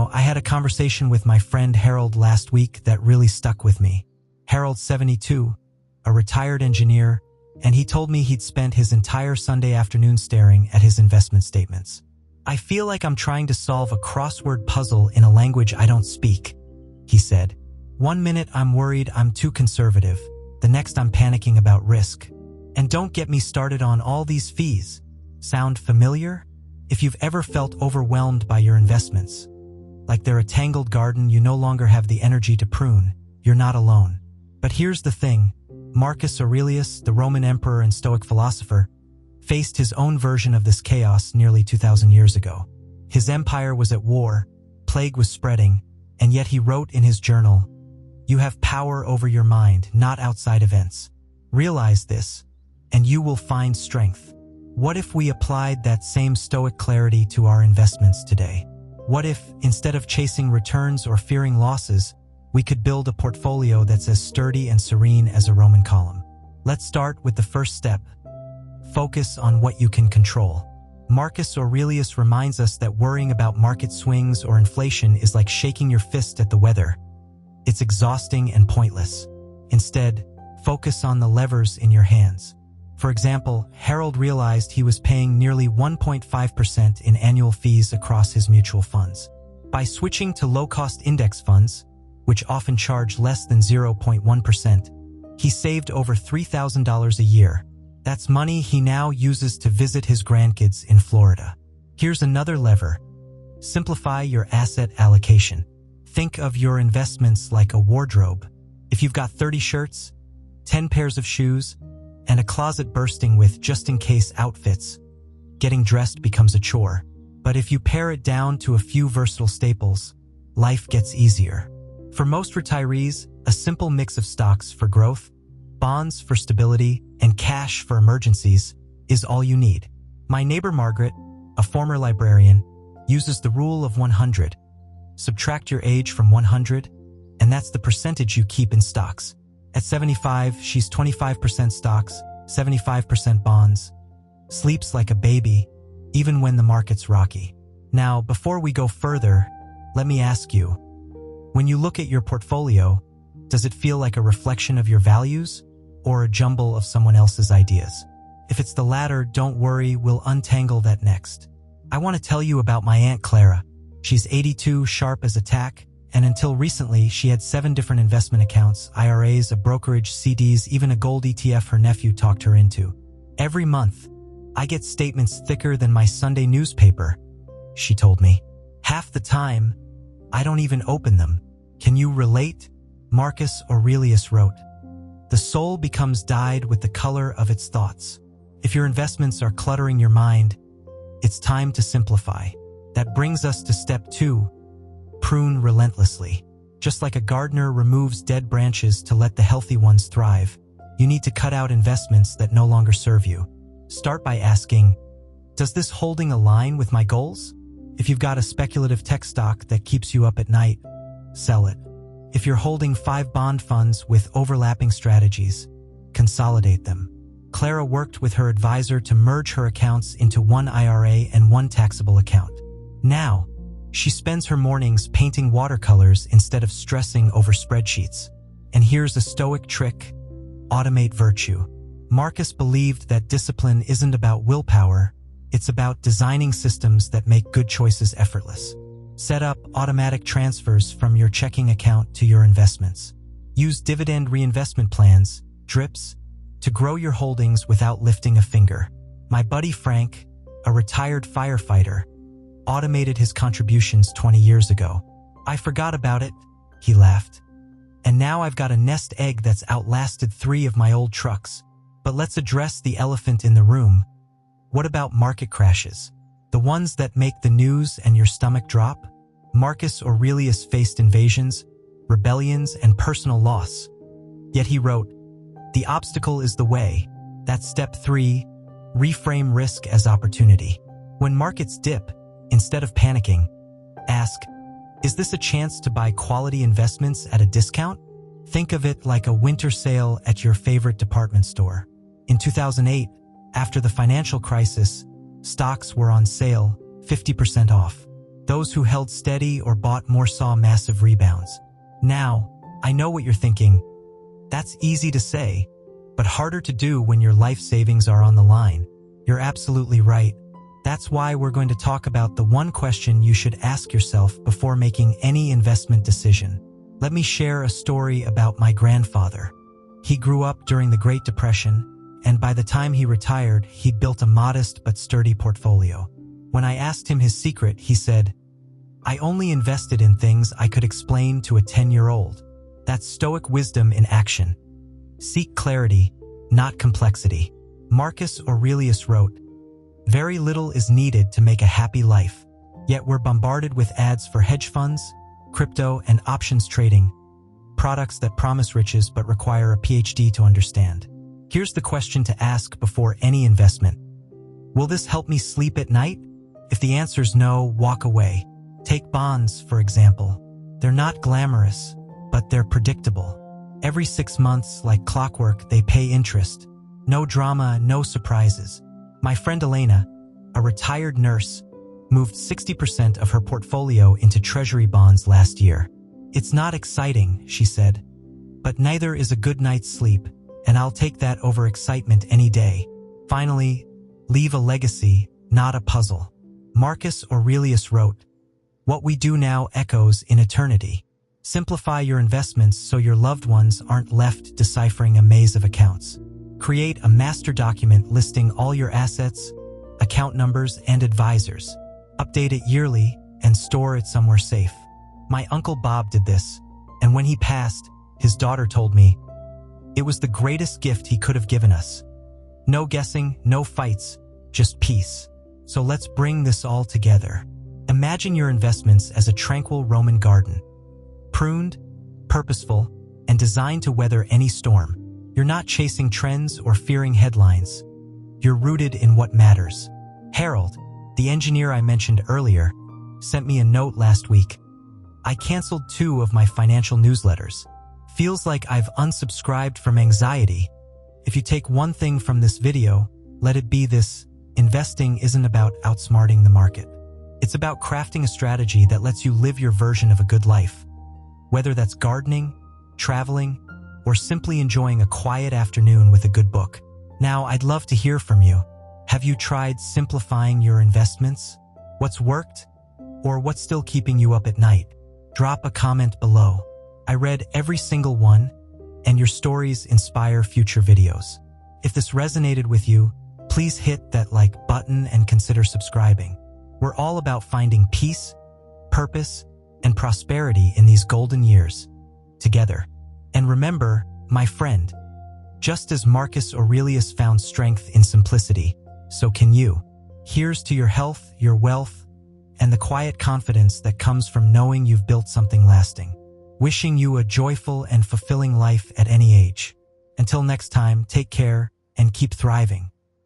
I had a conversation with my friend Harold last week that really stuck with me. Harold's 72, a retired engineer, and he told me he'd spent his entire Sunday afternoon staring at his investment statements. "I feel like I'm trying to solve a crossword puzzle in a language I don't speak," he said. "One minute I'm worried I'm too conservative, the next I'm panicking about risk. And don't get me started on all these fees. Sound familiar? If you've ever felt overwhelmed by your investments, like they're a tangled garden you no longer have the energy to prune, you're not alone." But here's the thing. Marcus Aurelius, the Roman emperor and Stoic philosopher, faced his own version of this chaos nearly 2,000 years ago. His empire was at war, plague was spreading, and yet he wrote in his journal, "You have power over your mind, not outside events. Realize this, and you will find strength." What if we applied that same Stoic clarity to our investments today? What if, instead of chasing returns or fearing losses, we could build a portfolio that's as sturdy and serene as a Roman column? Let's start with the first step. Focus on what you can control. Marcus Aurelius reminds us that worrying about market swings or inflation is like shaking your fist at the weather. It's exhausting and pointless. Instead, focus on the levers in your hands. For example, Harold realized he was paying nearly 1.5% in annual fees across his mutual funds. By switching to low-cost index funds, which often charge less than 0.1%, he saved over $3,000 a year. That's money he now uses to visit his grandkids in Florida. Here's another lever. Simplify your asset allocation. Think of your investments like a wardrobe. If you've got 30 shirts, 10 pairs of shoes, and a closet bursting with just-in-case outfits, getting dressed becomes a chore. But if you pare it down to a few versatile staples, life gets easier. For most retirees, a simple mix of stocks for growth, bonds for stability, and cash for emergencies is all you need. My neighbor Margaret, a former librarian, uses the rule of 100. Subtract your age from 100, and that's the percentage you keep in stocks. At 75, she's 25% stocks, 75% bonds, sleeps like a baby, even when the market's rocky. Now, before we go further, let me ask you, when you look at your portfolio, does it feel like a reflection of your values or a jumble of someone else's ideas? If it's the latter, don't worry, we'll untangle that next. I want to tell you about my Aunt Clara. She's 82, sharp as a tack, and until recently, she had 7 different investment accounts, IRAs, a brokerage, CDs, even a gold ETF her nephew talked her into. Every month, I get statements thicker than my Sunday newspaper, she told me. Half the time, I don't even open them. Can you relate? Marcus Aurelius wrote, "The soul becomes dyed with the color of its thoughts." If your investments are cluttering your mind, it's time to simplify. That brings us to step 2. Prune relentlessly. Just like a gardener removes dead branches to let the healthy ones thrive, you need to cut out investments that no longer serve you. Start by asking, does this holding align with my goals? If you've got a speculative tech stock that keeps you up at night, sell it. If you're holding 5 bond funds with overlapping strategies, consolidate them. Clara worked with her advisor to merge her accounts into one IRA and one taxable account. Now, she spends her mornings painting watercolors instead of stressing over spreadsheets. And here's a Stoic trick: automate virtue. Marcus believed that discipline isn't about willpower, it's about designing systems that make good choices effortless. Set up automatic transfers from your checking account to your investments. Use dividend reinvestment plans, DRIPs, to grow your holdings without lifting a finger. My buddy Frank, a retired firefighter, automated his contributions 20 years ago. "I forgot about it," he laughed. "And now I've got a nest egg that's outlasted 3 of my old trucks." But let's address the elephant in the room. What about market crashes? The ones that make the news and your stomach drop? Marcus Aurelius faced invasions, rebellions, and personal loss. Yet he wrote, "The obstacle is the way." That's step 3, reframe risk as opportunity. When markets dip, instead of panicking, ask, is this a chance to buy quality investments at a discount? Think of it like a winter sale at your favorite department store. In 2008, after the financial crisis, stocks were on sale, 50% off. Those who held steady or bought more saw massive rebounds. Now, I know what you're thinking. That's easy to say, but harder to do when your life savings are on the line. You're absolutely right. That's why we're going to talk about the one question you should ask yourself before making any investment decision. Let me share a story about my grandfather. He grew up during the Great Depression, and by the time he retired, he'd built a modest but sturdy portfolio. When I asked him his secret, he said, "I only invested in things I could explain to a 10-year-old. That's Stoic wisdom in action. Seek clarity, not complexity." Marcus Aurelius wrote, "Very little is needed to make a happy life, yet we're bombarded with ads for hedge funds, crypto, and options trading, products that promise riches but require a PhD to understand." Here's the question to ask before any investment. Will this help me sleep at night? If the answer's no, walk away. Take bonds, for example. They're not glamorous, but they're predictable. Every 6 months, like clockwork, they pay interest. No drama, no surprises. My friend Elena, a retired nurse, moved 60% of her portfolio into treasury bonds last year. "It's not exciting," she said, "but neither is a good night's sleep, and I'll take that over excitement any day." Finally, leave a legacy, not a puzzle. Marcus Aurelius wrote, "What we do now echoes in eternity." Simplify your investments so your loved ones aren't left deciphering a maze of accounts. Create a master document listing all your assets, account numbers, and advisors. Update it yearly and store it somewhere safe. My Uncle Bob did this, and when he passed, his daughter told me, it was the greatest gift he could have given us. No guessing, no fights, just peace. So let's bring this all together. Imagine your investments as a tranquil Roman garden. Pruned, purposeful, and designed to weather any storm. You're not chasing trends or fearing headlines. You're rooted in what matters. Harold, the engineer I mentioned earlier, sent me a note last week. I canceled 2 of my financial newsletters. Feels like I've unsubscribed from anxiety. If you take one thing from this video, let it be this: investing isn't about outsmarting the market. It's about crafting a strategy that lets you live your version of a good life. Whether that's gardening, traveling, or simply enjoying a quiet afternoon with a good book. Now, I'd love to hear from you. Have you tried simplifying your investments? What's worked? Or what's still keeping you up at night? Drop a comment below. I read every single one, and your stories inspire future videos. If this resonated with you, please hit that like button and consider subscribing. We're all about finding peace, purpose, and prosperity in these golden years, together. And remember, my friend, just as Marcus Aurelius found strength in simplicity, so can you. Here's to your health, your wealth, and the quiet confidence that comes from knowing you've built something lasting. Wishing you a joyful and fulfilling life at any age. Until next time, take care and keep thriving.